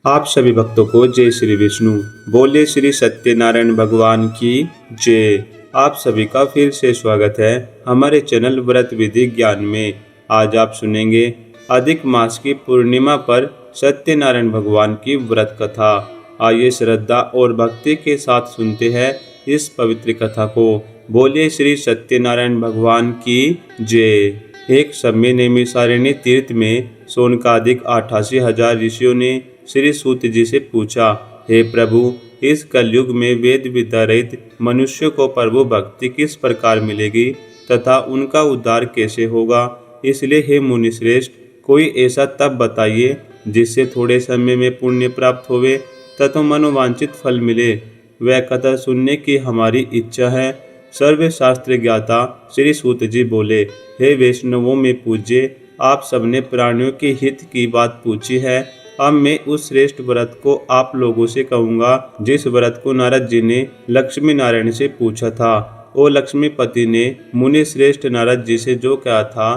आप सभी भक्तों को जय श्री विष्णु। बोले श्री सत्यनारायण भगवान की जय। आप सभी का फिर से स्वागत है हमारे चैनल व्रत विधि ज्ञान में। आज आप सुनेंगे अधिक मास की पूर्णिमा पर सत्यनारायण भगवान की व्रत कथा। आइए श्रद्धा और भक्ति के साथ सुनते हैं इस पवित्र कथा को। बोले श्री सत्यनारायण भगवान की जय। एक समय नैमिषारण्य तीर्थ में शौनकादिक 88,000 ऋषियों ने श्री सूत जी से पूछा, हे प्रभु, इस कलयुग में वेद विद्या रहित मनुष्य को प्रभु भक्ति किस प्रकार मिलेगी तथा उनका उद्धार कैसे होगा। इसलिए हे मुनि श्रेष्ठ, कोई ऐसा तप बताइए जिससे थोड़े समय में पुण्य प्राप्त होवे तथा मनोवांछित फल मिले। वह कथा सुनने की हमारी इच्छा है। सर्वशास्त्र ज्ञाता श्री सूत जी बोले, हे वैष्णवों में पूज्य, आप सबने प्राणियों के हित की बात पूछी है। अब मैं उस श्रेष्ठ व्रत को आप लोगों से कहूँगा जिस व्रत को नारद जी ने लक्ष्मी नारायण से पूछा था। ओ लक्ष्मीपति ने मुनि श्रेष्ठ नारद जी से जो कहा था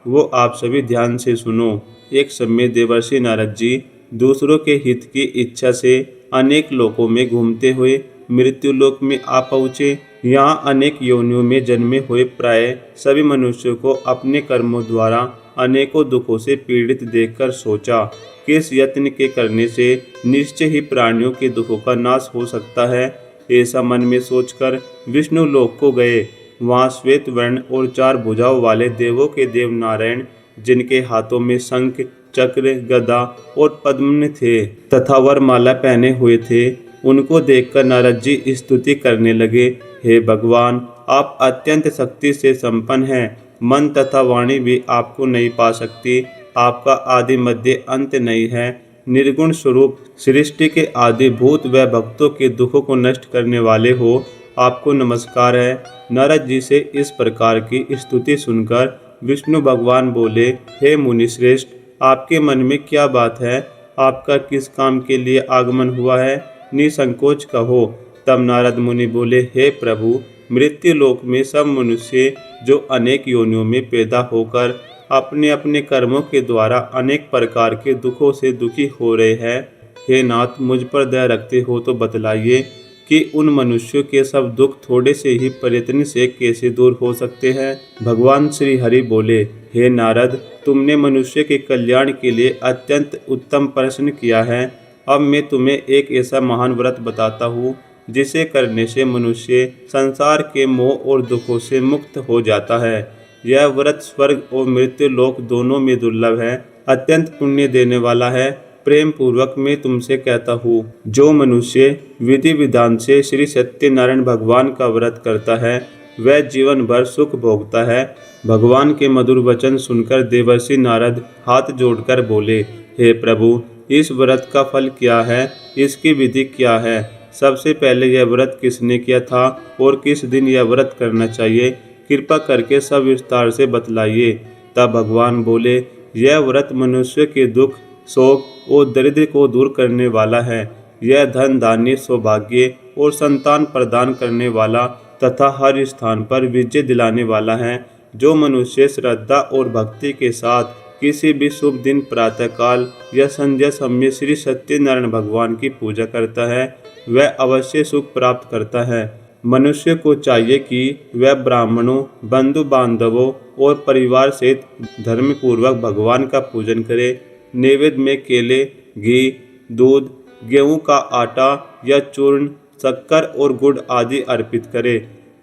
वो आप सभी ध्यान से सुनो। एक समय देवर्षि नारद जी दूसरों के हित की इच्छा से अनेक लोकों में घूमते हुए मृत्यु लोक में आ पहुँचे। यहाँ अनेक योनियों में जन्मे हुए प्राय सभी मनुष्यों को अपने कर्मों द्वारा अनेकों दुखों से पीड़ित देखकर सोचा, किस यत्न के करने से निश्चय ही प्राणियों के दुखों का नाश हो सकता है। ऐसा मन में सोचकर विष्णु लोक को गए। वहाँ श्वेत वर्ण और 4 भुजाओं वाले देवों के देव नारायण, जिनके हाथों में शंख, चक्र, गदा और पद्म थे तथा वरमाला पहने हुए थे, उनको देखकर नारद जी स्तुति करने लगे, हे भगवान, आप अत्यंत शक्ति से संपन्न हैं। मन तथा वाणी भी आपको नहीं पा सकती। आपका आदि मध्य अंत नहीं है। निर्गुण स्वरूप सृष्टि के आदि भूत व भक्तों के दुखों को नष्ट करने वाले हो, आपको नमस्कार है। नारद जी से इस प्रकार की स्तुति सुनकर विष्णु भगवान बोले, हे मुनि श्रेष्ठ, आपके मन में क्या बात है? आपका किस काम के लिए आगमन हुआ है? निसंकोच कहो। तब नारद मुनि बोले, हे प्रभु, मृत्यु लोक में सब मनुष्य जो अनेक योनियों में पैदा होकर अपने अपने कर्मों के द्वारा अनेक प्रकार के दुखों से दुखी हो रहे हैं, हे नाथ, मुझ पर दया रखते हो तो बतलाइए कि उन मनुष्यों के सब दुख थोड़े से ही प्रयत्न से कैसे दूर हो सकते हैं। भगवान श्री हरि बोले, हे नारद, तुमने मनुष्य के कल्याण के लिए अत्यंत उत्तम प्रश्न किया है। अब मैं तुम्हें एक ऐसा महान व्रत बताता हूँ जिसे करने से मनुष्य संसार के मोह और दुखों से मुक्त हो जाता है। यह व्रत स्वर्ग और मृत्यु लोक दोनों में दुर्लभ है, अत्यंत पुण्य देने वाला है। प्रेम पूर्वक मैं तुमसे कहता हूँ, जो मनुष्य विधि विधान से श्री सत्यनारायण भगवान का व्रत करता है वह जीवन भर सुख भोगता है। भगवान के मधुर वचन सुनकर देवर्षि नारद हाथ जोड़कर बोले, हे प्रभु, इस व्रत का फल क्या है? इसकी विधि क्या है? सबसे पहले यह व्रत किसने किया था और किस दिन यह व्रत करना चाहिए? कृपा करके सब विस्तार से बतलाइए। तब भगवान बोले, यह व्रत मनुष्य के दुख, शोक और दरिद्र को दूर करने वाला है। यह धन, धान्य, सौभाग्य और संतान प्रदान करने वाला तथा हर स्थान पर विजय दिलाने वाला है। जो मनुष्य श्रद्धा और भक्ति के साथ किसी भी शुभ दिन प्रातःकाल या संध्या समय श्री सत्यनारायण भगवान की पूजा करता है वह अवश्य सुख प्राप्त करता है। मनुष्य को चाहिए कि वह ब्राह्मणों, बंधु बांधवों और परिवार सहित धर्म पूर्वक भगवान का पूजन करे। नैवेद्य में केले, घी, दूध, गेहूं का आटा या चूर्ण, शक्कर और गुड़ आदि अर्पित करे।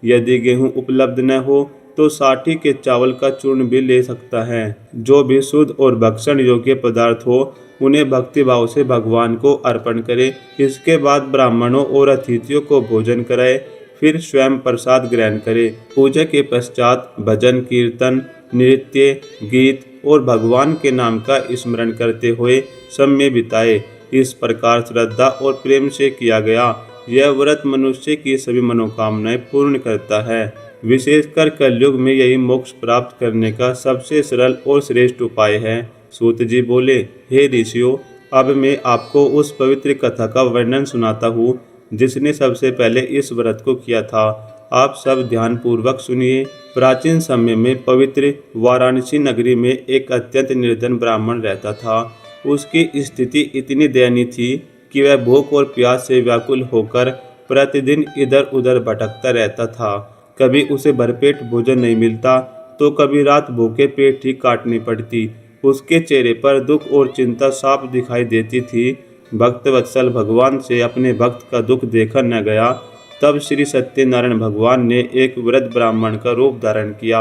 यदि गेहूं उपलब्ध न हो तो साठी के चावल का चूर्ण भी ले सकता है। जो भी शुद्ध और भक्षण योग्य पदार्थ हो उन्हें भक्ति भाव से भगवान को अर्पण करे। इसके बाद ब्राह्मणों और अतिथियों को भोजन कराए, फिर स्वयं प्रसाद ग्रहण करे। पूजा के पश्चात भजन, कीर्तन, नृत्य, गीत और भगवान के नाम का स्मरण करते हुए समय बिताए। इस प्रकार श्रद्धा और प्रेम से किया गया यह व्रत मनुष्य की सभी मनोकामनाएं पूर्ण करता है। विशेषकर कलयुग में यही मोक्ष प्राप्त करने का सबसे सरल और श्रेष्ठ उपाय है। सूत जी बोले, हे ऋषियों, अब मैं आपको उस पवित्र कथा का वर्णन सुनाता हूँ जिसने सबसे पहले इस व्रत को किया था। आप सब ध्यान पूर्वक सुनिए। प्राचीन समय में पवित्र वाराणसी नगरी में एक अत्यंत निर्धन ब्राह्मण रहता था। उसकी स्थिति इतनी दयनीय थी कि वह भूख और प्यास से व्याकुल होकर प्रतिदिन इधर उधर भटकता रहता था। कभी उसे भरपेट भोजन नहीं मिलता तो कभी रात भूखे पेट ही काटनी पड़ती। उसके चेहरे पर दुख और चिंता साफ दिखाई देती थी। भक्त वत्सल भगवान से अपने भक्त का दुख देखा न गया। तब श्री सत्यनारायण भगवान ने एक वृद्ध ब्राह्मण का रूप धारण किया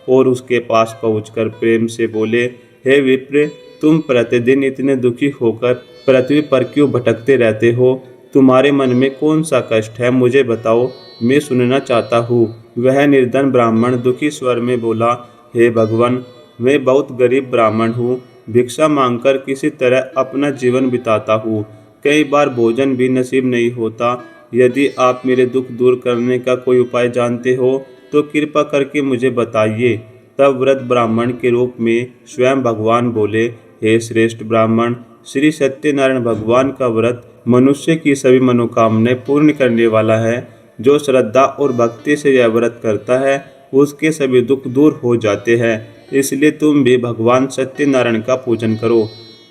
और उसके पास पहुंचकर प्रेम से बोले, हे विप्र, तुम प्रतिदिन इतने दुखी होकर पृथ्वी पर क्यों भटकते रहते हो? तुम्हारे मन में कौन सा कष्ट है, मुझे बताओ, मैं सुनना चाहता हूँ। वह निर्धन ब्राह्मण दुखी स्वर में बोला, हे भगवान, मैं बहुत गरीब ब्राह्मण हूँ। भिक्षा मांगकर किसी तरह अपना जीवन बिताता हूँ। कई बार भोजन भी नसीब नहीं होता। यदि आप मेरे दुख दूर करने का कोई उपाय जानते हो तो कृपा करके मुझे बताइए। तब वृद्ध ब्राह्मण के रूप में स्वयं भगवान बोले, हे श्रेष्ठ ब्राह्मण, श्री सत्यनारायण भगवान का व्रत मनुष्य की सभी मनोकामनाएं पूर्ण करने वाला है। जो श्रद्धा और भक्ति से यह व्रत करता है उसके सभी दुख दूर हो जाते हैं। इसलिए तुम भी भगवान सत्यनारायण का पूजन करो।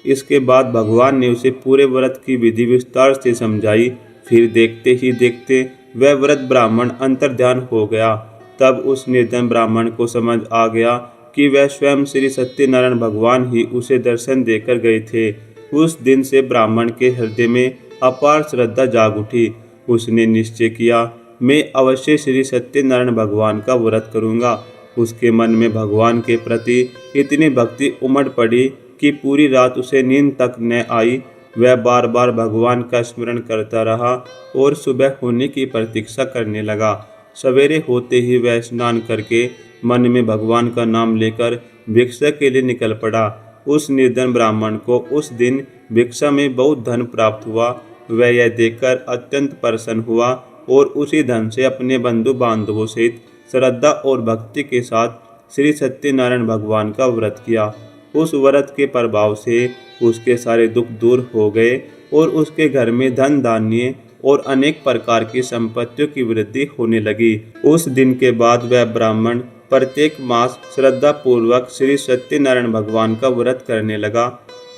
इसके बाद भगवान ने उसे पूरे व्रत की विधि विस्तार से समझाई। फिर देखते ही देखते वह वृद्ध ब्राह्मण अंतर्ध्यान हो गया। तब उस निर्धन ब्राह्मण को समझ आ गया कि वह स्वयं श्री सत्यनारायण भगवान ही उसे दर्शन देकर गए थे। उस दिन से ब्राह्मण के हृदय में अपार श्रद्धा जाग उठी। उसने निश्चय किया, मैं अवश्य श्री सत्यनारायण भगवान का व्रत करूंगा। उसके मन में भगवान के प्रति इतनी भक्ति उमड़ पड़ी कि पूरी रात उसे नींद तक न आई। वह बार बार भगवान का स्मरण करता रहा और सुबह होने की प्रतीक्षा करने लगा। सवेरे होते ही वह स्नान करके मन में भगवान का नाम लेकर भिक्षा के लिए निकल पड़ा। उस निर्धन ब्राह्मण को उस दिन भिक्षा में बहुत धन प्राप्त हुआ। वह यह देखकर अत्यंत प्रसन्न हुआ और उसी धन से अपने बंधु बांधवों सहित श्रद्धा और भक्ति के साथ श्री सत्यनारायण भगवान का व्रत किया। उस व्रत के प्रभाव से उसके सारे दुख दूर हो गए और उसके घर में धन धान्य और अनेक प्रकार की संपत्तियों की वृद्धि होने लगी। उस दिन के बाद वह ब्राह्मण प्रत्येक मास श्रद्धा पूर्वक श्री सत्यनारायण भगवान का व्रत करने लगा।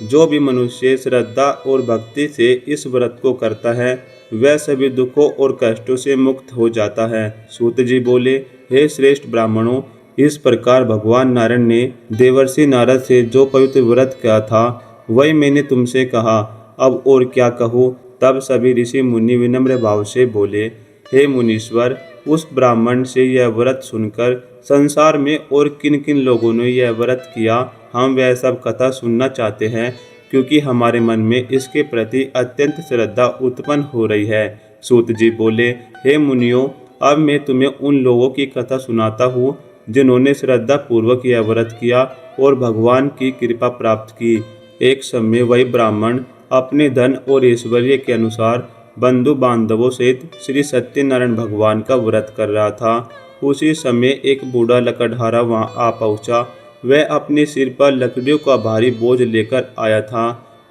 जो भी मनुष्य श्रद्धा और भक्ति से इस व्रत को करता है वह सभी दुखों और कष्टों से मुक्त हो जाता है। सूत जी बोले, हे श्रेष्ठ ब्राह्मणों, इस प्रकार भगवान नारायण ने देवर्षि नारद से जो पवित्र व्रत किया था वही मैंने तुमसे कहा। अब और क्या कहूँ? तब सभी ऋषि मुनि विनम्र भाव से बोले, हे मुनीश्वर, उस ब्राह्मण से यह व्रत सुनकर संसार में और किन किन लोगों ने यह व्रत किया, हम वह सब कथा सुनना चाहते हैं, क्योंकि हमारे मन में इसके प्रति अत्यंत श्रद्धा उत्पन्न हो रही है। सूत जी बोले, हे मुनियों, अब मैं तुम्हें उन लोगों की कथा सुनाता हूँ जिन्होंने श्रद्धा पूर्वक यह व्रत किया और भगवान की कृपा प्राप्त की। एक समय वही ब्राह्मण अपने धन और ऐश्वर्य के अनुसार बंधु बांधवों सहित श्री सत्यनारायण भगवान का व्रत कर रहा था। उसी समय एक बूढ़ा लकड़हारा वहां आ पहुंचा। वह अपने सिर पर लकड़ियों का भारी बोझ लेकर आया था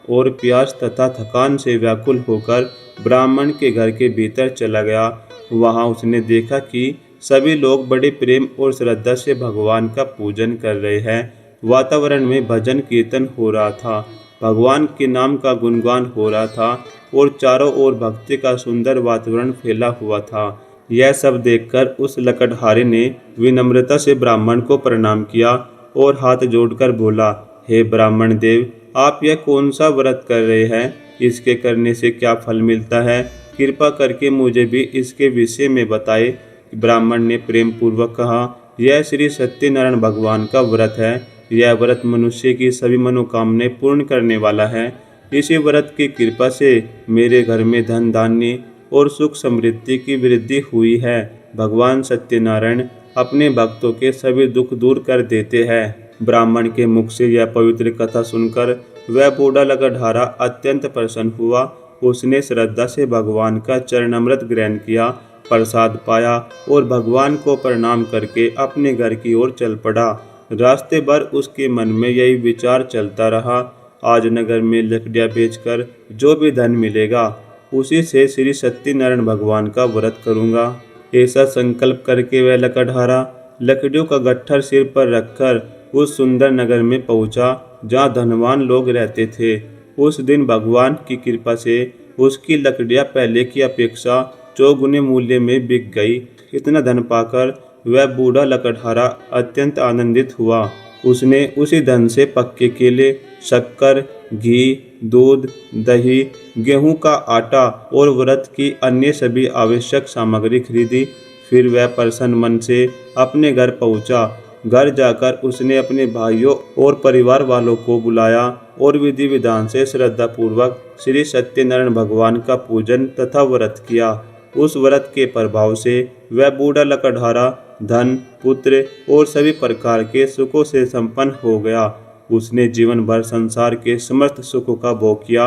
और प्यास तथा थकान से व्याकुल होकर ब्राह्मण के घर के भीतर चला गया। वहां उसने देखा कि सभी लोग बड़े प्रेम और श्रद्धा से भगवान का पूजन कर रहे हैं। वातावरण में भजन कीर्तन हो रहा था, भगवान के नाम का गुणगान हो रहा था और चारों ओर भक्ति का सुंदर वातावरण फैला हुआ था। यह सब देखकर उस लकड़हारे ने विनम्रता से ब्राह्मण को प्रणाम किया और हाथ जोड़कर बोला, हे ब्राह्मण देव, आप यह कौन सा व्रत कर रहे हैं? इसके करने से क्या फल मिलता है? कृपा करके मुझे भी इसके विषय में बताए। ब्राह्मण ने प्रेम पूर्वक कहा, यह श्री सत्यनारायण भगवान का व्रत है। यह व्रत मनुष्य की सभी मनोकामनाएं पूर्ण करने वाला है। इसी व्रत की कृपा से मेरे घर में धन धान्य और सुख समृद्धि की वृद्धि हुई है। भगवान सत्यनारायण अपने भक्तों के सभी दुख दूर कर देते हैं। ब्राह्मण के मुख से यह पवित्र कथा सुनकर वह बूढ़ा लकड़हारा अत्यंत प्रसन्न हुआ। उसने श्रद्धा से भगवान का चरणामृत ग्रहण किया, प्रसाद पाया और भगवान को प्रणाम करके अपने घर की ओर चल पड़ा। रास्ते भर उसके मन में यही विचार चलता रहा, आज नगर में लकड़ियाँ बेचकर जो भी धन मिलेगा उसी से श्री सत्यनारायण भगवान का व्रत करूँगा। ऐसा संकल्प करके वह लकड़हारा लकड़ियों का गट्ठर सिर पर रखकर उस सुंदर नगर में पहुंचा। जहाँ धनवान लोग रहते थे। उस दिन भगवान की कृपा से उसकी लकड़ियाँ पहले की अपेक्षा चौगुने मूल्य में बिक गई। इतना धन पाकर वह बूढ़ा लकड़हारा अत्यंत आनंदित हुआ। उसने उसी धन से पक्के केले, शक्कर, घी, दूध, दही, गेहूं का आटा और व्रत की अन्य सभी आवश्यक सामग्री खरीदी। फिर वह प्रसन्न मन से अपने घर पहुंचा। घर जाकर उसने अपने भाइयों और परिवार वालों को बुलाया और विधि विधान से श्रद्धा पूर्वक श्री सत्यनारायण भगवान का पूजन तथा व्रत किया। उस व्रत के प्रभाव से वह बूढ़ा लकड़हारा धन, पुत्र और सभी प्रकार के सुखों से संपन्न हो गया। उसने जीवन भर संसार के समस्त सुखों का भोग किया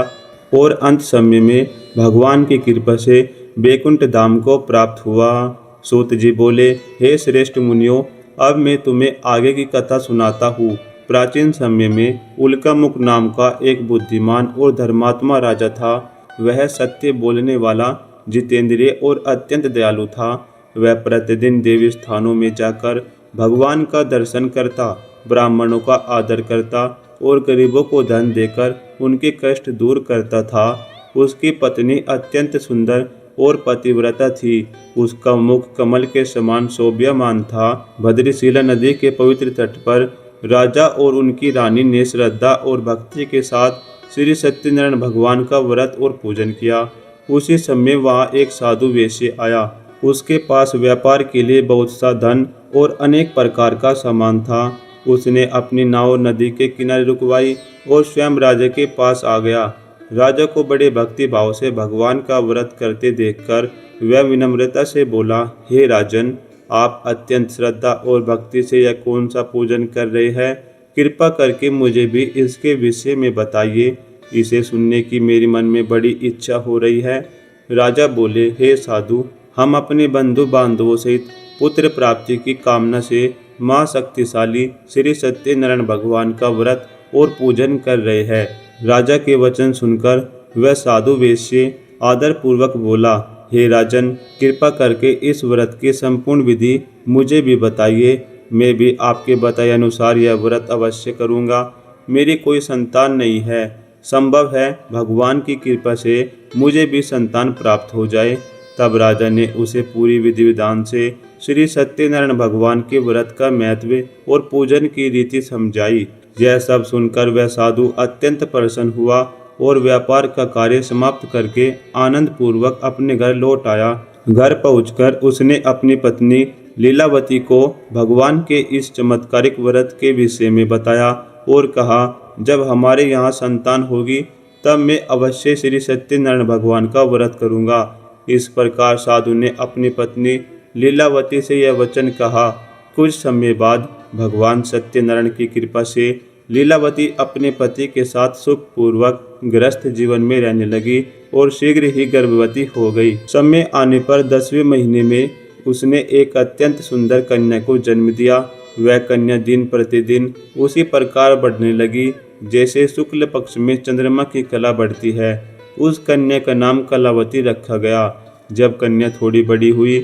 और अंत समय में भगवान की कृपा से वैकुंठ धाम को प्राप्त हुआ। सूत जी बोले, हे श्रेष्ठ मुनियों, अब मैं तुम्हें आगे की कथा सुनाता हूँ। प्राचीन समय में उल्कामुख नाम का एक बुद्धिमान और धर्मात्मा राजा था। वह सत्य बोलने वाला, जितेंद्रिय और अत्यंत दयालु था। वह प्रतिदिन देवी स्थानों में जाकर भगवान का दर्शन करता, ब्राह्मणों का आदर करता और गरीबों को धन देकर उनके कष्ट दूर करता था। उसकी पत्नी अत्यंत सुंदर और पतिव्रता थी। उसका मुख कमल के समान शोभ्यमान था। भद्रशिला नदी के पवित्र तट पर राजा और उनकी रानी ने श्रद्धा और भक्ति के साथ श्री सत्यनारायण भगवान का व्रत और पूजन किया। उसी समय वहाँ एक साधु वैश्य आया। उसके पास व्यापार के लिए बहुत सा धन और अनेक प्रकार का सामान था। उसने अपनी नाव नदी के किनारे रुकवाई और स्वयं राजा के पास आ गया। राजा को बड़े भक्ति भाव से भगवान का व्रत करते देखकर वह विनम्रता से बोला, हे राजन, आप अत्यंत श्रद्धा और भक्ति से यह कौन सा पूजन कर रहे हैं? कृपा करके मुझे भी इसके विषय में बताइए। इसे सुनने की मेरे मन में बड़ी इच्छा हो रही है। राजा बोले, हे साधु, हम अपने बंधु बांधवों सहित पुत्र प्राप्ति की कामना से माँ शक्तिशाली श्री सत्यनारायण भगवान का व्रत और पूजन कर रहे हैं। राजा के वचन सुनकर वह साधु वैश्य आदर पूर्वक बोला, हे राजन, कृपा करके इस व्रत की संपूर्ण विधि मुझे भी बताइए। मैं भी आपके बताए अनुसार यह व्रत अवश्य करूँगा। मेरी कोई संतान नहीं है। संभव है भगवान की कृपा से मुझे भी संतान प्राप्त हो जाए। तब राजा ने उसे पूरी विधि विधान से श्री सत्यनारायण भगवान के व्रत का महत्व और पूजन की रीति समझाई। यह सब सुनकर वह साधु अत्यंत प्रसन्न हुआ और व्यापार का कार्य समाप्त करके आनंद पूर्वक अपने घर लौट आया। घर पहुंचकर उसने अपनी पत्नी लीलावती को भगवान के इस चमत्कारिक व्रत के विषय में बताया और कहा, जब हमारे यहाँ संतान होगी तब मैं अवश्य श्री सत्यनारायण भगवान का व्रत करूँगा। इस प्रकार साधु ने अपनी पत्नी लीलावती से यह वचन कहा। कुछ समय बाद भगवान सत्यनारायण की कृपा से लीलावती अपने पति के साथ सुखपूर्वक गृहस्थ जीवन में रहने लगी और शीघ्र ही गर्भवती हो गई। समय आने पर 10वें महीने में उसने एक अत्यंत सुंदर कन्या को जन्म दिया। वह कन्या दिन प्रतिदिन उसी प्रकार बढ़ने लगी जैसे शुक्ल पक्ष में चंद्रमा की कला बढ़ती है। उस कन्या का नाम कलावती रखा गया। जब कन्या थोड़ी बड़ी हुई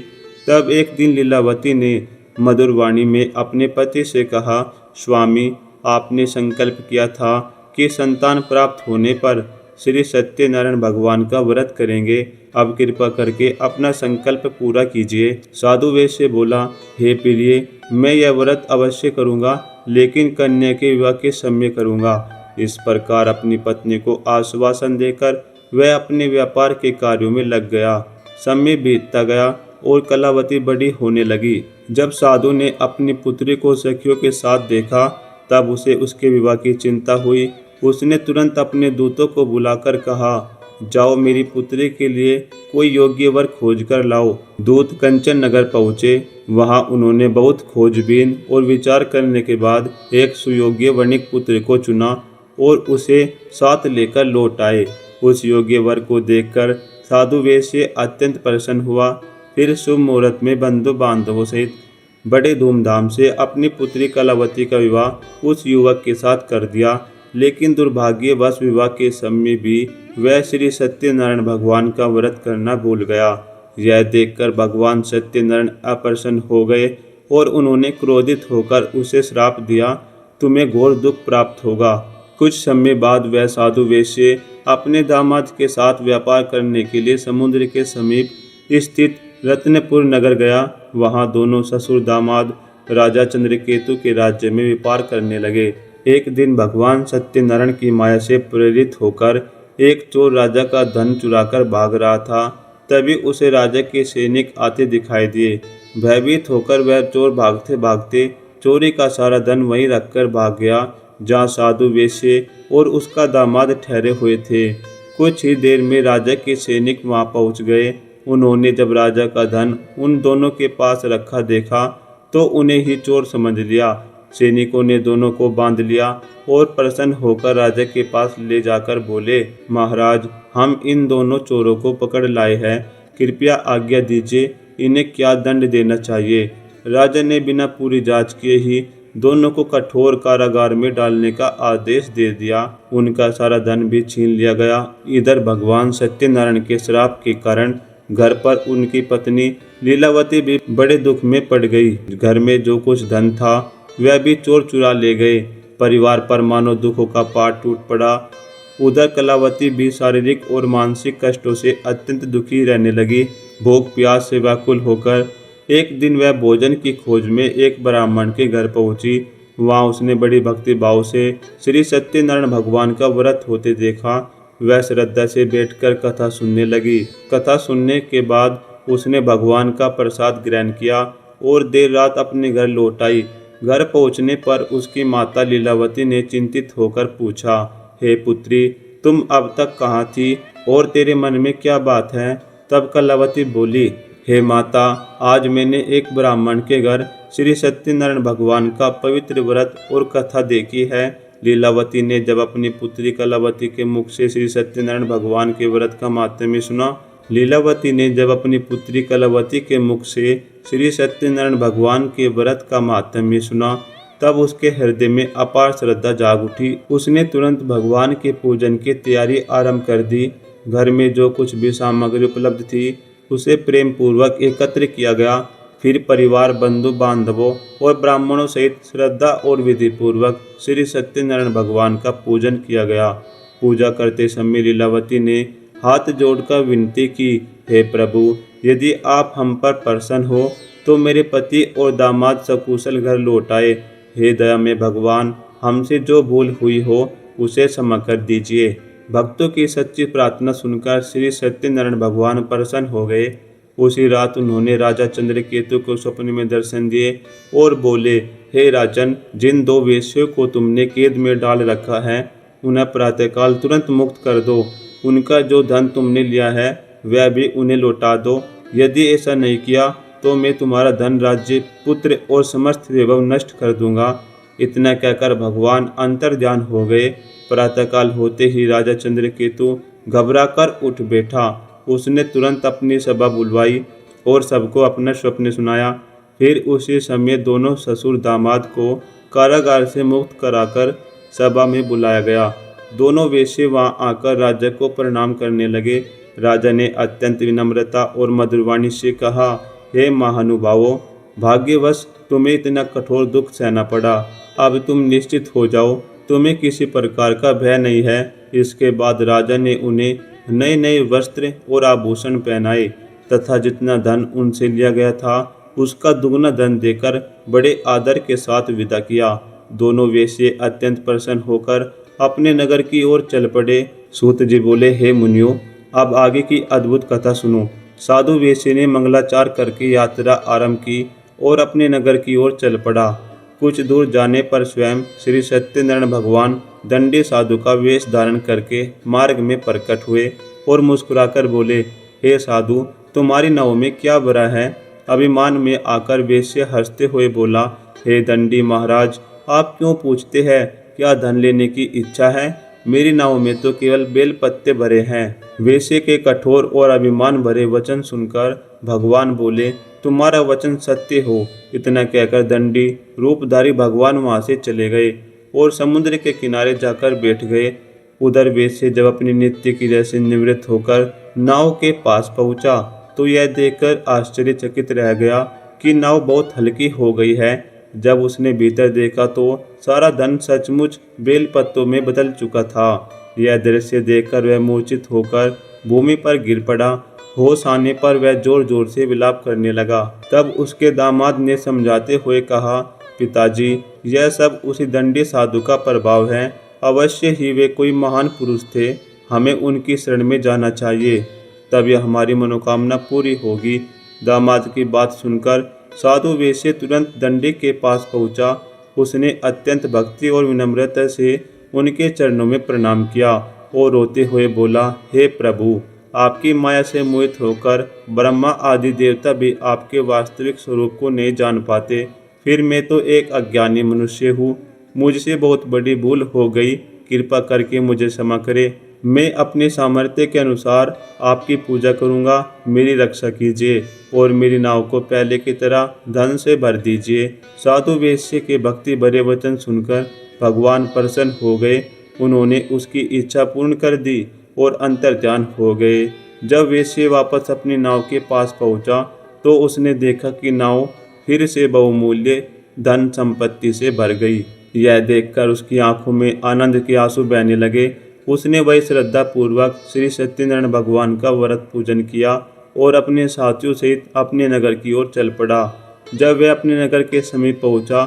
तब एक दिन लीलावती ने मधुर वाणी में अपने पति से कहा, स्वामी, आपने संकल्प किया था कि संतान प्राप्त होने पर श्री सत्यनारायण भगवान का व्रत करेंगे। अब कृपा करके अपना संकल्प पूरा कीजिए। साधु वैश्य बोला, हे प्रिय, मैं यह व्रत अवश्य करूँगा, लेकिन कन्या के विवाह के समय करूँगा। इस प्रकार अपनी पत्नी को आश्वासन देकर वह अपने व्यापार के कार्यों में लग गया। समय बीतता गया और कलावती बड़ी होने लगी। जब साधु ने अपनी पुत्री को सखियों के साथ देखा तब उसे उसके विवाह की चिंता हुई। उसने तुरंत अपने दूतों को बुलाकर कहा, जाओ मेरी पुत्री के लिए कोई योग्य वर खोज कर लाओ। दूत कंचन नगर पहुँचे। वहाँ उन्होंने बहुत खोजबीन और विचार करने के बाद एक सुयोग्य वणिक पुत्र को चुना और उसे साथ लेकर लौट आए। उस योग्य वर को देखकर साधु वैश्य अत्यंत प्रसन्न हुआ। फिर शुभ मुहूर्त में बंधु बांधवों सहित बड़े धूमधाम से अपनी पुत्री कलावती का विवाह उस युवक के साथ कर दिया। लेकिन दुर्भाग्यवश विवाह के समय भी वह श्री सत्यनारायण भगवान का व्रत करना भूल गया। यह देखकर भगवान सत्यनारायण अप्रसन्न हो गए और उन्होंने क्रोधित होकर उसे श्राप दिया, तुम्हें घोर दुख प्राप्त होगा। कुछ समय बाद वह साधु वेश्य अपने दामाद के साथ व्यापार करने के लिए समुद्र के समीप स्थित रत्नपुर नगर गया। वहां दोनों ससुर दामाद राजा चंद्रकेतु के राज्य में व्यापार करने लगे। एक दिन भगवान सत्यनारायण की माया से प्रेरित होकर एक चोर राजा का धन चुराकर भाग रहा था। तभी उसे राजा के सैनिक आते दिखाई दिए। भयभीत होकर वह चोर भागते भागते चोरी का सारा धन वहीं रखकर भाग गया जहाँ साधु वेश्य और उसका दामाद ठहरे हुए थे। कुछ ही देर में राजा के सैनिक वहां पहुंच गए। उन्होंने जब राजा का धन उन दोनों के पास रखा देखा तो उन्हें ही चोर समझ लिया। सैनिकों ने दोनों को बांध लिया और प्रसन्न होकर राजा के पास ले जाकर बोले, महाराज, हम इन दोनों चोरों को पकड़ लाए हैं, कृपया आज्ञा दीजिए, इन्हें क्या दंड देना चाहिए। राजा ने बिना पूरी जांच किए ही दोनों को कठोर कारागार में डालने का आदेश दे दिया। उनका सारा धन भी छीन लिया गया। इधर भगवान सत्यनारायण के श्राप के कारण घर पर उनकी पत्नी लीलावती भी बड़े दुख में पड़ गई। घर में जो कुछ धन था वह भी चोर चुरा ले गए। परिवार पर मानो दुखों का पहाड़ टूट पड़ा। उधर कलावती भी शारीरिक और मानसिक कष्टों से अत्यंत दुखी रहने लगी। भूख प्यास से व्याकुल होकर एक दिन वह भोजन की खोज में एक ब्राह्मण के घर पहुंची। वहां उसने बड़ी भक्ति भाव से श्री सत्यनारायण भगवान का व्रत होते देखा। वह श्रद्धा से बैठकर कथा सुनने लगी। कथा सुनने के बाद उसने भगवान का प्रसाद ग्रहण किया और देर रात अपने घर लौट आई। घर पहुंचने पर उसकी माता लीलावती ने चिंतित होकर पूछा, हे पुत्री, तुम अब तक कहाँ थी और तेरे मन में क्या बात है? तब कलावती बोली, हे माता, आज मैंने एक ब्राह्मण के घर श्री सत्यनारायण भगवान का पवित्र व्रत और कथा देखी है। लीलावती ने जब अपनी पुत्री कलावती के मुख से श्री सत्यनारायण भगवान के व्रत का माहात्म्य सुना, लीलावती ने जब अपनी पुत्री कलावती के मुख से श्री सत्यनारायण भगवान के व्रत का माहात्म्य सुना, तब उसके हृदय में अपार श्रद्धा जाग उठी। उसने तुरंत भगवान के पूजन की तैयारी आरंभ कर दी। घर में जो कुछ भी सामग्री उपलब्ध थी उसे प्रेम पूर्वक एकत्र किया गया। फिर परिवार, बंधु बांधवों और ब्राह्मणों सहित श्रद्धा और विधि पूर्वक श्री सत्यनारायण भगवान का पूजन किया गया। पूजा करते समय लीलावती ने हाथ जोड़कर विनती की, हे प्रभु, यदि आप हम पर प्रसन्न हो तो मेरे पति और दामाद सकुशल घर लौट आए। हे दया में भगवान, हमसे जो भूल हुई हो उसे क्षमा कर दीजिए। भक्तों की सच्ची प्रार्थना सुनकर श्री सत्यनारायण भगवान प्रसन्न हो गए। उसी रात उन्होंने राजा चंद्रकेतु को स्वप्न में दर्शन दिए और बोले, हे राजन, जिन दो वेश्यों को तुमने कैद में डाल रखा है उन्हें प्रातःकाल तुरंत मुक्त कर दो। उनका जो धन तुमने लिया है वह भी उन्हें लौटा दो। यदि ऐसा नहीं किया तो मैं तुम्हारा धन, राज्य, पुत्र और समस्त वैभव नष्ट कर दूंगा। इतना कहकर भगवान अंतर्ध्यान हो गए। प्रातःकाल होते ही राजा चंद्रकेतु घबराकर उठ बैठा। उसने तुरंत अपनी सभा बुलवाई और सबको अपना स्वप्न सुनाया। फिर उसी समय दोनों ससुर दामाद को कारागार से मुक्त कराकर सभा में बुलाया गया। दोनों वेश्ये वहां आकर राजा को प्रणाम करने लगे। राजा ने अत्यंत विनम्रता और मधुरवाणी से कहा, हे महानुभावों, भाग्यवश तुम्हें इतना कठोर दुख सहना पड़ा। अब तुम निश्चित हो जाओ, तुम्हें किसी प्रकार का भय नहीं है। इसके बाद राजा ने उन्हें नए नए वस्त्र और आभूषण पहनाए तथा जितना धन उनसे लिया गया था उसका दुगना धन देकर बड़े आदर के साथ विदा किया। दोनों वेश्ये अत्यंत प्रसन्न होकर अपने नगर की ओर चल पड़े। सूत जी बोले, हे मुनियों, अब आगे की अद्भुत कथा सुनो। साधु वेश्य ने मंगलाचार करके यात्रा आरंभ की और अपने नगर की ओर चल पड़ा। कुछ दूर जाने पर स्वयं श्री सत्यनारायण भगवान दंडी साधु का वेश धारण करके मार्ग में प्रकट हुए और मुस्कुराकर बोले, हे साधु, तुम्हारी नाव में क्या बुरा है? अभिमान में आकर वेश्य हंसते हुए बोला, हे दंडी महाराज, आप क्यों पूछते हैं? क्या धन लेने की इच्छा है? मेरी नाव में तो केवल बेल पत्ते भरे हैं। वेश्य के कठोर और अभिमान भरे वचन सुनकर भगवान बोले, तुम्हारा वचन सत्य हो। इतना कहकर दंडी रूपधारी भगवान वहां से चले गए और समुद्र के किनारे जाकर बैठ गए। उधर वेश्य जब अपनी नित्य क्रिया से निवृत्त होकर नाव के पास पहुंचा तो यह देखकर आश्चर्यचकित रह गया कि नाव बहुत हल्की हो गई है। जब उसने भीतर देखा तो सारा धन सचमुच बेलपत्तों में बदल चुका था। यह दृश्य देखकर वह मूर्छित होकर भूमि पर गिर पड़ा। होश आने पर वह जोर जोर से विलाप करने लगा। तब उसके दामाद ने समझाते हुए कहा, पिताजी, यह सब उसी दंडी साधु का प्रभाव है। अवश्य ही वे कोई महान पुरुष थे। हमें उनकी शरण में जाना चाहिए, तब यह हमारी मनोकामना पूरी होगी। दामाद की बात सुनकर साधु वेश्य तुरंत दंडी के पास पहुंचा। उसने अत्यंत भक्ति और विनम्रता से उनके चरणों में प्रणाम किया और रोते हुए बोला, हे प्रभु, आपकी माया से मोहित होकर ब्रह्मा आदि देवता भी आपके वास्तविक स्वरूप को नहीं जान पाते। फिर मैं तो एक अज्ञानी मनुष्य हूँ। मुझसे बहुत बड़ी भूल हो गई। कृपा करके मुझे क्षमा करें। मैं अपने सामर्थ्य के अनुसार आपकी पूजा करूँगा। मेरी रक्षा कीजिए और मेरी नाव को पहले की तरह धन से भर दीजिए। साधु वेश्य के भक्ति भरे वचन सुनकर भगवान प्रसन्न हो गए। उन्होंने उसकी इच्छा पूर्ण कर दी और अंतर्ध्यान हो गए। जब वेश्य वापस अपनी नाव के पास पहुंचा तो उसने देखा कि नाव फिर से बहुमूल्य धन संपत्ति से भर गई। यह देखकर उसकी आंखों में आनंद के आंसू बहने लगे। उसने वही श्रद्धा पूर्वक श्री सत्यनारायण भगवान का व्रत पूजन किया और अपने साथियों सहित अपने नगर की ओर चल पड़ा। जब वह अपने नगर के समीप पहुंचा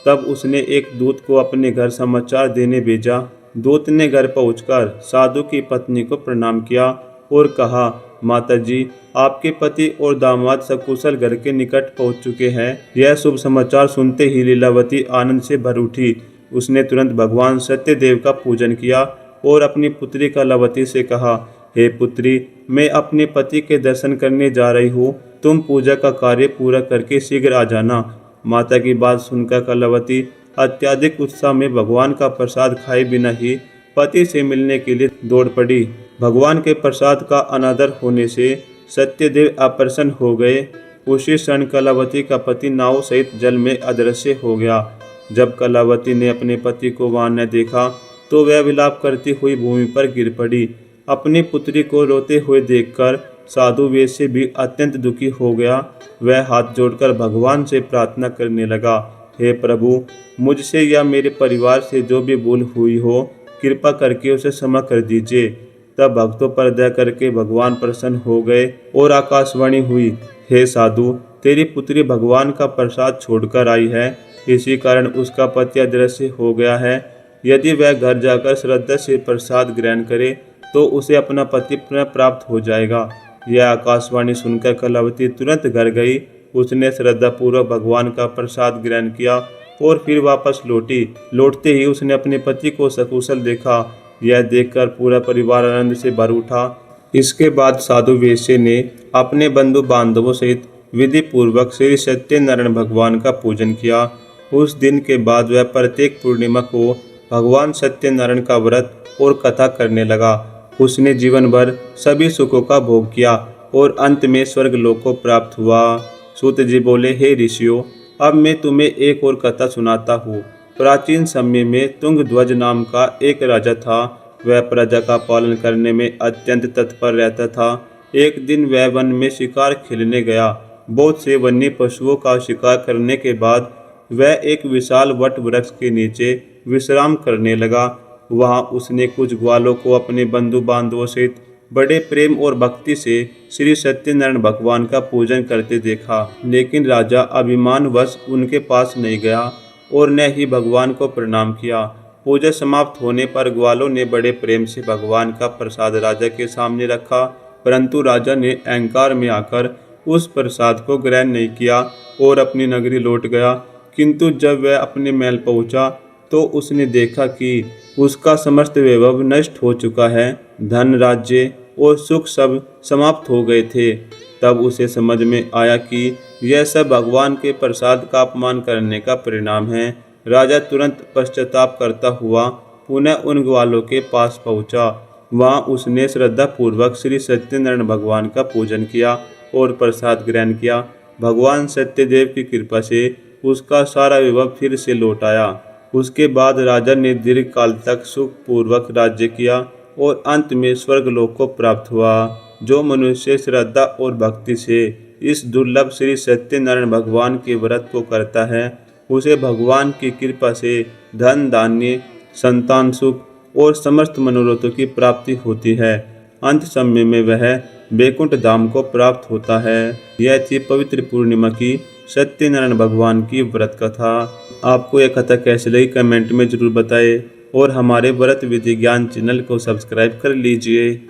तब उसने एक दूत को अपने घर समाचार देने भेजा। दूत ने घर पहुंचकर साधु की पत्नी को प्रणाम किया और कहा, माताजी, आपके पति और दामाद सकुशल घर के निकट पहुंच चुके हैं। यह शुभ समाचार सुनते ही लीलावती आनंद से भर उठी। उसने तुरंत भगवान सत्यदेव का पूजन किया और अपनी पुत्री कलावती से कहा, हे पुत्री, मैं अपने पति के दर्शन करने जा रही हूँ। तुम पूजा का कार्य पूरा करके शीघ्र आ जाना। माता की बात सुनकर कलावती अत्यधिक उत्साह में भगवान का प्रसाद खाए बिना ही पति से मिलने के लिए दौड़ पड़ी। भगवान के प्रसाद का अनादर होने से सत्यदेव अप्रसन्न हो गए। उसी क्षण कलावती का पति नाव सहित जल में अदृश्य हो गया। जब कलावती ने अपने पति को वहां न देखा तो वह विलाप करती हुई भूमि पर गिर पड़ी। अपनी पुत्री को रोते हुए देखकर साधु वेश्य भी अत्यंत दुखी हो गया। वह हाथ जोड़कर भगवान से प्रार्थना करने लगा, हे प्रभु, मुझसे या मेरे परिवार से जो भी भूल हुई हो, कृपा करके उसे क्षमा कर दीजिए। तब भक्तों पर दया करके भगवान प्रसन्न हो गए और आकाशवाणी हुई, हे साधु, तेरी पुत्री भगवान का प्रसाद छोड़कर आई है। इसी कारण उसका पति अदृश्य हो गया है। यदि वह घर जाकर श्रद्धा से प्रसाद ग्रहण करे तो उसे अपना पति पुनः प्राप्त हो जाएगा। यह आकाशवाणी सुनकर कलावती तुरंत घर गई। उसने श्रद्धापूर्वक भगवान का प्रसाद ग्रहण किया और फिर वापस लौटी। लौटते ही उसने अपने पति को सकुशल देखा। यह देखकर पूरा परिवार आनंद से भर उठा। इसके बाद साधु वेश्य ने अपने बंधु बांधवों सहित विधि पूर्वक श्री सत्यनारायण भगवान का पूजन किया। उस दिन के बाद वह प्रत्येक पूर्णिमा को भगवान सत्यनारायण का व्रत और कथा करने लगा। उसने जीवन भर सभी सुखों का भोग किया और अंत में स्वर्ग लोक को प्राप्त हुआ। सूत जी बोले, हे ऋषियों, अब मैं तुम्हें एक और कथा सुनाता हूँ। प्राचीन समय में तुंगध्वज नाम का एक राजा था। वह प्रजा का पालन करने में अत्यंत तत्पर रहता था। एक दिन वह वन में शिकार खेलने गया। बहुत से वन्य पशुओं का शिकार करने के बाद वह एक विशाल वट वृक्ष के नीचे विश्राम करने लगा। वहां उसने कुछ ग्वालों को अपने बंधु बांधवों सहित बड़े प्रेम और भक्ति से श्री सत्यनारायण भगवान का पूजन करते देखा। लेकिन राजा अभिमानवश उनके पास नहीं गया और न ही भगवान को प्रणाम किया। पूजा समाप्त होने पर ग्वालों ने बड़े प्रेम से भगवान का प्रसाद राजा के सामने रखा, परंतु राजा ने अहंकार में आकर उस प्रसाद को ग्रहण नहीं किया और अपनी नगरी लौट गया। किंतु जब वह अपने महल पहुंचा तो उसने देखा कि उसका समस्त वैभव नष्ट हो चुका है। धन, राज्य और सुख सब समाप्त हो गए थे। तब उसे समझ में आया कि यह सब भगवान के प्रसाद का अपमान करने का परिणाम है। राजा तुरंत पश्चाताप करता हुआ पुनः उन ग्वालों के पास पहुंचा। वहां उसने श्रद्धा पूर्वक श्री सत्यनारायण भगवान का पूजन किया और प्रसाद ग्रहण किया। भगवान सत्यदेव की कृपा से उसका सारा वैभव फिर से लौट आया। उसके बाद राजा ने दीर्घ काल तक सुख पूर्वक राज्य किया और अंत में स्वर्गलोक को प्राप्त हुआ। जो मनुष्य श्रद्धा और भक्ति से इस दुर्लभ श्री सत्यनारायण भगवान के व्रत को करता है, उसे भगवान की कृपा से धन धान्य, संतान सुख और समस्त मनोरथों की प्राप्ति होती है। अंत समय में वह वैकुंठ धाम को प्राप्त होता है। यह थी पवित्र पूर्णिमा की सत्यनारायण भगवान की व्रत कथा। आपको यह कथा कैसी लगी कमेंट में जरूर बताएं और हमारे व्रत विधि ज्ञान चैनल को सब्सक्राइब कर लीजिए।